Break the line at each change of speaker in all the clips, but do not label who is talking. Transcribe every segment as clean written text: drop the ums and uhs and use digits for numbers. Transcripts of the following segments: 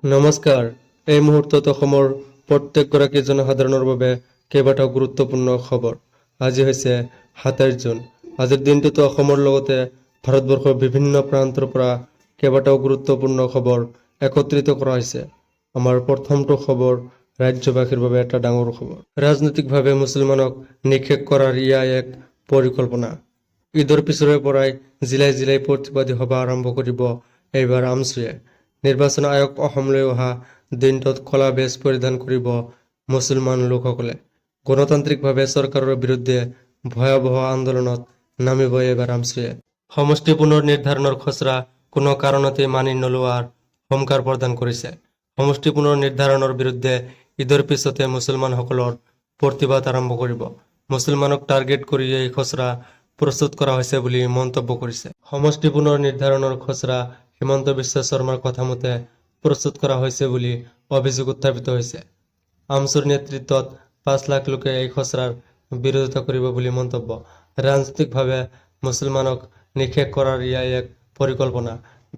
নমস্কাৰ। এই মুহূৰ্তত অসমৰ প্ৰত্যেকগৰাকী জনসাধাৰণৰ বাবে কেইবাটাও গুৰুত্বপূৰ্ণ খবৰ। আজি হৈছে ২৭ জুন। আজিৰ দিনটোতো অসমৰ লগতে ভাৰতবৰ্ষৰ বিভিন্ন প্ৰান্তৰ পৰা কেইবাটাও গুৰুত্বপূৰ্ণ খবৰ একত্ৰিত কৰা হৈছে। আমাৰ প্ৰথমটো খবৰ ৰাজ্যবাসীৰ বাবে এটা ডাঙৰ খবৰ। ৰাজনৈতিকভাৱে মুছলমানক নিষেধ কৰাৰ এক পৰিকল্পনা। ঈদৰ পিছৰে পৰাই জিলাই জিলাই প্ৰতিবাদী সভা আৰম্ভ কৰিব এইবাৰ আমছুৱে। নিৰ্বাচন আয়োগ অসমলৈ অহা দিনটোত কলা বেজ পৰিধান কৰিব মুছলমান লোকসকলে। গণতান্ত্ৰিকভাৱে চৰকাৰৰ বিৰুদ্ধে ভয়াৱহ আন্দোলনত নামিব এইবাৰ আমছুৱে। সমষ্টি পুনৰ নিৰ্ধাৰণৰ খচৰা কোনো কাৰণতে মানি নোলোৱাৰ হুংকাৰ প্ৰদান কৰিছে। সমষ্টি পুনৰ নিৰ্ধাৰণৰ বিৰুদ্ধে ঈদৰ পিছতে মুছলমানসকলৰ প্ৰতিবাদ আৰম্ভ কৰিব। মুছলমানক টাৰ্গেট কৰি এই খচৰা প্ৰস্তুত কৰা হৈছে বুলি মন্তব্য কৰিছে। সমষ্টি পুনৰ নিৰ্ধাৰণৰ খচৰা হিমন্ত বিশ্ব শৰ্মাৰ কথা মতে প্ৰস্তুত কৰা হৈছে বুলি অভিযোগ উত্থাপিত হৈছে। আমছুৰ নেতৃত্বত ৫ লাখ লোকে এই খচৰাৰ বিৰোধিতা কৰিব বুলি মন্তব্য। ৰাজনৈতিকভাৱে মুছলমানক নিষেধ কৰাৰ এক পৰিকল্পনা।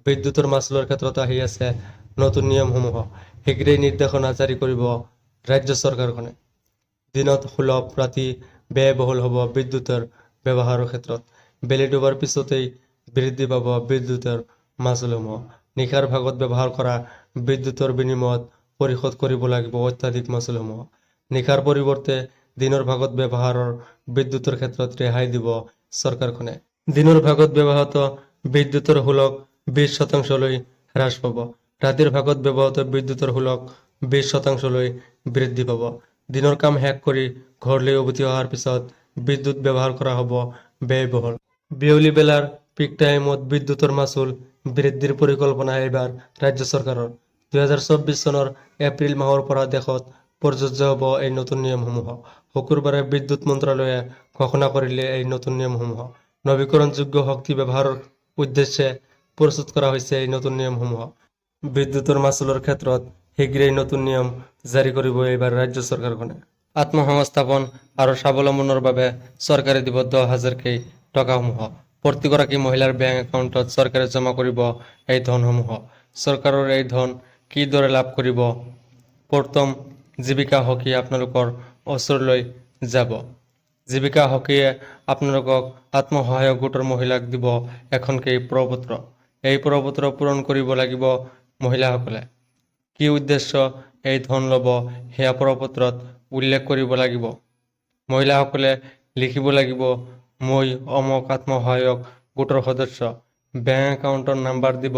বিদ্যুতৰ মাচুলৰ ক্ষেত্ৰত আহি আছে নতুন নিয়মসমূহ। শীঘ্ৰেই নিৰ্দেশনা জাৰি কৰিব ৰাজ্য চৰকাৰখনে। দিনত সুলভ, ৰাতি ব্যয়বহুল হ'ব বিদ্যুতৰ ব্যৱহাৰৰ ক্ষেত্ৰত। বেলি ডুবাৰ পিছতেই বৃদ্ধি পাব বিদ্যুতৰ মাচুলসমূহ। নিশাৰ ভাগত ব্যৱহাৰ কৰা বিদ্যুতৰ বিনিময়ত পৰিশোধ কৰিব লাগিব অত্যাধিক মাচুলসমূহ। নিশাৰ পৰিৱৰ্তে দিনৰ ভাগত ব্যৱহাৰৰ বিদ্যুতৰ ক্ষেত্ৰত ৰেহাই দিব চৰকাৰখনে। দিনৰ ভাগত ব্যৱহৃত বিদ্যুতৰ শুল্ক ২০% হ্ৰাস পাব। ৰাতিৰ ভাগত ব্যৱহৃত বিদ্যুতৰ শুল্ক ২০% বৃদ্ধি পাব। দিনৰ কাম শেষ কৰি ঘৰলৈ উভতি অহাৰ পিছত বিদ্যুৎ ব্যৱহাৰ কৰা হ'ব ব্যয়বহুল। বিয়লি বেলাৰ পিক টাইমত বিদ্যুতৰ মাচুল বৃদ্ধিৰ পৰিকল্পনা এইবাৰ ৰাজ্য চৰকাৰৰ। ২০২৪ চনৰ এপ্ৰিল মাহৰ পৰা দেশত প্ৰযোজ্য হ'ব এই নতুন নিয়মসমূহ। শুকুৰবাৰে বিদ্যুৎ মন্ত্ৰালয়ে ঘোষণা কৰিলে এই নতুন নিয়মসমূহ। নৱীকৰণযোগ্য শক্তি ব্যৱহাৰৰ উদ্দেশ্যে প্ৰস্তুত কৰা হৈছে এই নতুন নিয়মসমূহ। বিদ্যুতৰ মাচুলৰ ক্ষেত্ৰত শীঘ্ৰেই নতুন নিয়ম জাৰি কৰিব এইবাৰ ৰাজ্য চৰকাৰখনে। আত্মসংস্থাপন আৰু স্বাৱলম্বনৰ বাবে চৰকাৰে দিব ১০,০০০ টকাসমূহ। প্ৰতিগৰাকী মহিলাৰ বেংক একাউণ্টত চৰকাৰে জমা কৰিব এই ধনসমূহ। চৰকাৰৰ এই ধন কিদৰে লাভ কৰিব? প্ৰথম জীৱিকা সখী আপোনালোকৰ ওচৰলৈ যাব। জীৱিকা সখীয়ে আপোনালোকক আত্মসহায়ক গোটৰ মহিলাক দিব এখনকৈ প্ৰপত্ৰ। এই প্ৰপত্ৰ পূৰণ কৰিব লাগিব মহিলাসকলে। কি উদ্দেশ্য এই ধন ল'ব সেয়া প্ৰপত্ৰত উল্লেখ কৰিব লাগিব। মহিলাসকলে লিখিব লাগিব, মই অমুক আত্মসহায়ক গোটৰ সদস্য। বেংক একাউণ্টৰ নাম্বাৰ দিব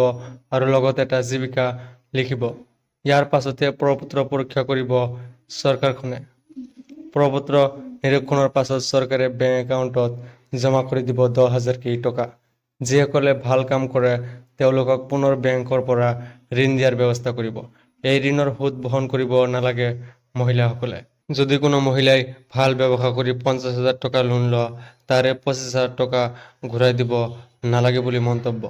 আৰু লগত এটা জীৱিকা লিখিব। ইয়াৰ পাছতে প্ৰপত্ৰ পৰীক্ষা কৰিব চৰকাৰখনে। প্ৰপত্ৰ নিৰীক্ষণৰ পাছত চৰকাৰে বেংক একাউণ্টত জমা কৰি দিব ১০,০০০ টকা। যিসকলে ভাল কাম কৰে তেওঁলোকক পুনৰ বেংকৰ পৰা ঋণ দিয়াৰ ব্যৱস্থা কৰিব। এই ঋণৰ সুদ বহন কৰিব নালাগে মহিলাসকলে। যদি কোনো মহিলাই ভাল ব্যৱসায় কৰি ৫০,০০০ টকা লোন লয়, তাৰে ২৫,০০০ টকা ঘূৰাই দিব নালাগে বুলি মন্তব্য।